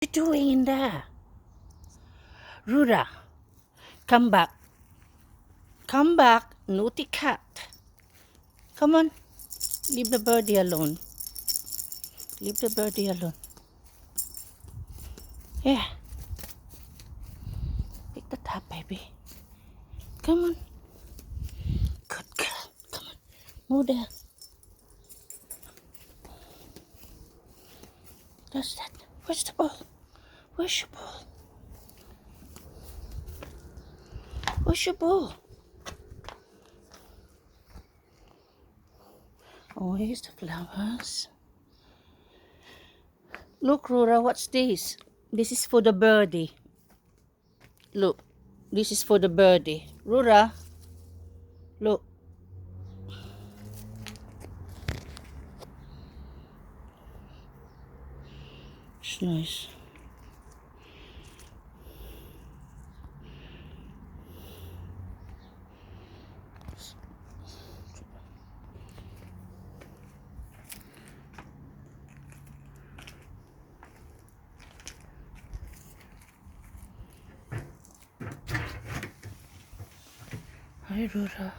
you doing in there? Rora, come back. Come back, naughty cat. Come on. Leave the birdie alone. Leave the birdie alone. Yeah. Pick the top, baby. Come on. Good girl. Come on. Move there. That's that. Where's the ball? Where's your ball? Where's your ball? Oh, here's the flowers. Look, Rora, what's this? This is for the birdie. Look, this is for the birdie. Rora, look. It's nice. Hi, Rora.